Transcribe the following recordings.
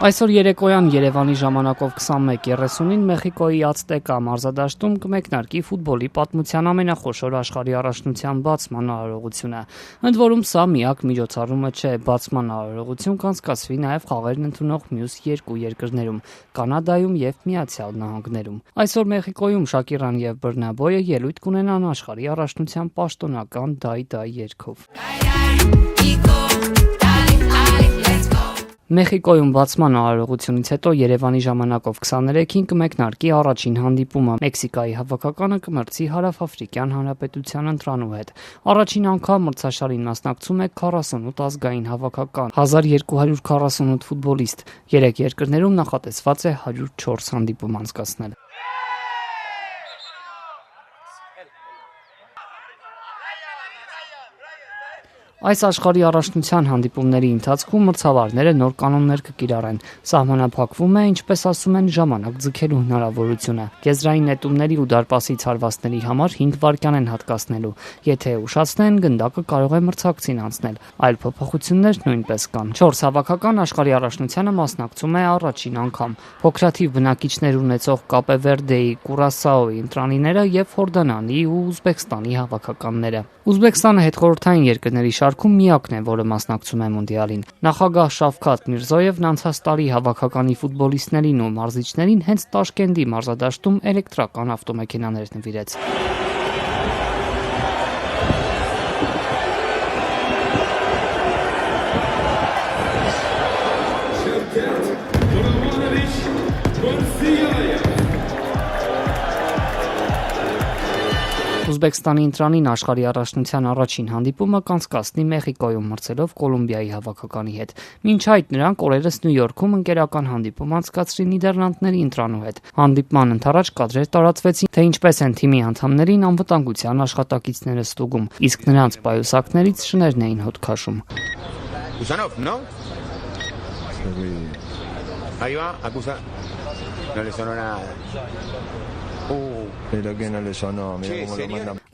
Այսօր երեկոյան Երևանի ժամանակով 21:30-ին Մեխիկոյի Ացտեկա մարզադաշտում կմեկնարկի ֆուտբոլի պատմության ամենախոշոր աշխարհի առաջնության բացման արարողությունը։ Ընդ որում սա միակ միջոցառումը չէ, բացման արարողություն կանցկացվի նաև խաղերն ընդունող մյուս երկու երկրներում՝ Կանադայում եւ Միացյալ Նահանգներում։ Այսօր Մեխիկոյում Շակիրան եւ Բռնաբոյը ելույթ կունենան աշխարհի առաջնության պաշտոնական դայ-դայ երգով։ Մեխիկոյում բացման արարողությունից հետո Երևանի ժամանակով 23-ին կմեկնարկի առաջին հանդիպումը։ Մեքսիկայի հավաքականը կմրցի Հարավաֆրիկյան Հանրապետության ընտրանու հետ։ Առաջին անգամ մրցաշարին մասնակցում է 48 ազգային հավաքական, 1248 ֆուտբոլիստ։ Երեք երկրներում նախատեսված է 104 հանդիպում անցկացնել։ Այս աշխարհի առաջնության հանդիպումների ընթացքում մրցավարները նոր կանոններ կկիրառեն։ Սահմանափակվում է, ինչպես ասում են, ժամանակ ձգելու հնարավորությունը։ Եզրային նետումների ու դարպասի ցարվածների համար 5 վայրկյան են հատկացնելու։ Եթե ուշացնեն, գնդակը կարող է մրցակցին անցնել։ Այլ փոփոխություններ նույնպես կան։ 4 հավաքական աշխարհի առաջնությանը մասնակցում է առաջին անգամ։ Փոքրաթիվ բնակիչներ ունեցող Կապե Վերդեի, Կուրասաոյի ընտրանիները եւ Հորդանանի ու Ուզբեկստանի հավաքականները։ Ուզբեկստանը հետխորհրդային երկրների շարքում միակն է, որը մասնակցում է մունդիալին։ Նախագահ Շավքաթ Միրզոևն անցած տարի հավաքականի ֆուտբոլիստներին ու մարզիչներին հենց Տաշկենտի մարզադաշտում էլեկտրական ավտոմեքենաներ նվիրեց։ Ուզբեկստանի ընտրանին աշխարհի առաջնության առաջին հանդիպումը կանցկացնի Մեխիկոյում մրցելով Կոլումբիայի հավաքականի հետ։ Մինչ այդ նրանք օրերս Նյու Յորքում ընկերական հանդիպում անցկացրին Նիդերլանդների ընտրանու հետ։ Հանդիպման ընթരാճ կադրեր տարածվեցին, թե ինչպես են թիմի անդամներին անվտանգության աշխատակիցները ստուգում, իսկ նրանց պայուսակներից շներն էին հոտ քաշում։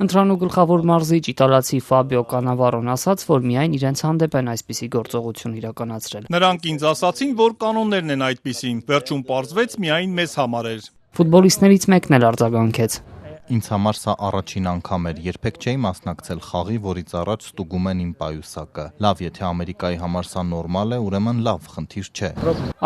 Ընտրանու գլխավոր մարզիչ իտալացի Ֆաբիո Կանավարոն ասաց, որ միայն իրենց հանդեպ են այսպիսի գործողություն իրականացրել։ Նրանք ինձ ասացին, որ կանոններն են այդպիսին, վերջում պարզվեց միայն մեզ համար էր։ Ֆուտբոլիստներից մեկն էլ արձագանքեց։ Ինձ համար սա առաջին անգամ էր, երբեք չէի մասնակցել խաղի, որից առաջ ստուգում են իմ պայուսակը։ Լավ, եթե Ամերիկայի համար սա նորմալ է, ուրեմն լավ, խնդիր չէ։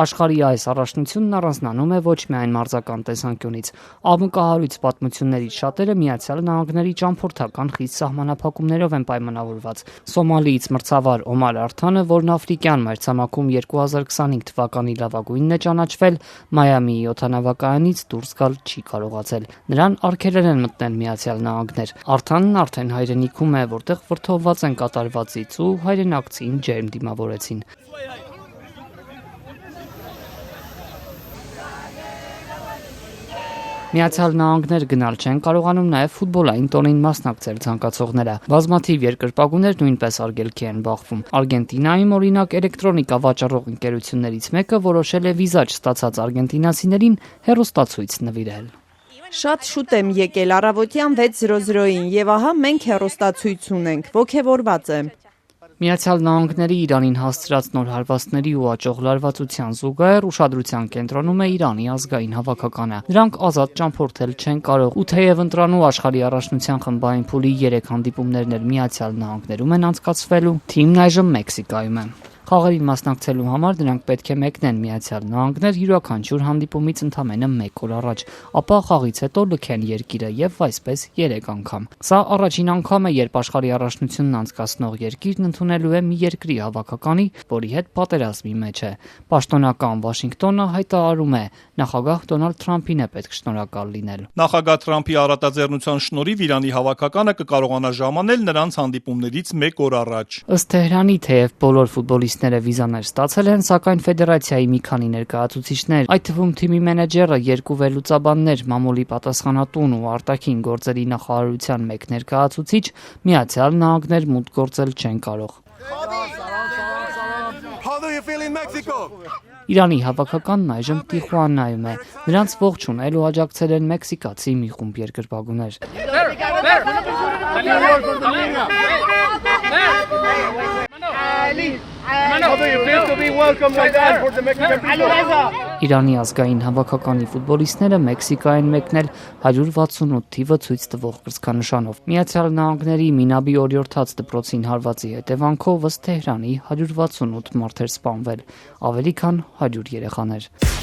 Աշխարհի այս առաջնությունն առանձնանում է ոչ միայն մարզական տեսանկյունից։ Աղմկահարույց պատմություններից շատերը Միացյալ Նահանգների ճամփորդական խիստ սահմանափակումներով են պայմանավորված։ Սոմալիից մրցավար Օմար Արթանը, որն աֆրիկյան մայրցամաքում 2025 թվականի լավագույնն է ճանաչվել, Մայամիի օդանավակայանից դուրս գալ չի կարողացել։ Նրան արգելել են մտնել Միացյալ Նահանգներ։ Արթանն արդեն հայրենիքում է, որտեղ վրդովված են կատարվածից ու հայրենակցին ջերմ դիմավորեցին։ Միացյալ Նահանգներ գնալ չեն կարողանում նաև ֆուտբոլային տոնին մասնակցել ցանկացողները։ Բազմաթիվ երկրպագուներ նույնպես արգելքի են բախվում։ Արգենտինայում օրինակ էլեկտրոնիկա վաճառող ընկերություններից մեկը որոշել է վիզա չստացած արգենտինացիներին հեռուստացույց նվիրել։ Շատ շուտ եմ եկել առավոտյան 6:00-ին եւ ահա մենք հեռուստացույց ունենք, ոգևորված եմ։ Միացյալ Նահանգների Իրանին հասցրած նոր հարվածների ու աճող լարվածության զուգահեռ ուշադրության կենտրոնում է Իրանի ազգային հավաքականը։ Նրանք ազատ ճամփորդել չեն կարող, ու թեև ընտրանու աշխարհի առաջնության խմբային փուլի 3 հանդիպումներն էլ Միացյալ Նահանգներում են անցկացվելու, թիմն այժմ Մեքսիկայում է։ Խաղերին մասնակցելու համար նրանք պետք է մեկնեն Միացյալ Նահանգներ յուրաքանչյուր հանդիպումից ընդամենը 1 օր առաջ, ապա խաղից հետո լքեն երկիրը եւ այսպես 3 անգամ։ Սա առաջին անգամ է, երբ աշխարհի առաջնությունն անցկացնող երկիրն ընդունելու է մի երկրի հավաքականի, որի հետ պատերազմի մեջ է։ Պաշտոնական Վաշինգտոնը հայտարարում է, նախագահ Դոնալդ Թրամփին է պետք շնորհակալ լինել։ Նախագահ Թրամփի առատաձեռնության շնորհիվ Իրանի հավաքականը կկարողանա ժամանել նրանց հանդիպումներից 1 օր առաջ։ Ըստ Թեհրանի, թեև բոլոր ֆուտբոլիստները վիզաներ ստացել են, սակայն ֆեդերացիայի մի քանի ներկայացուցիչներ, այդ թվում թիմի մենեջերը, 2 վերլուծաբաններ, մամուլի պատասխանատուն ու արտաքին գործերի նախարարության 1 ներկայացուցիչ Միացյալ Նահանգներ մուտք գործել չեն կարող։ Իրանի հավաքականն այժմ Տիխուանայում է։ Նրանց ողջունել ու աջակցել են մեքսիկացի մի խումբ երկրպագուներ։ Ali. Իրանի ազգային հավաքականի ֆուտբոլիստները Մեքսիկա են մեկնել 168 թիվը ցույց տվող կրծքանշանով։ Միացյալ Նահանգների Մինաբի օրիորդաց դպրոցին հարվածի հետևանքով ըստ Թեհրանի 168 մարդ էր սպանվել, ավելի քան 100 երեխաներ։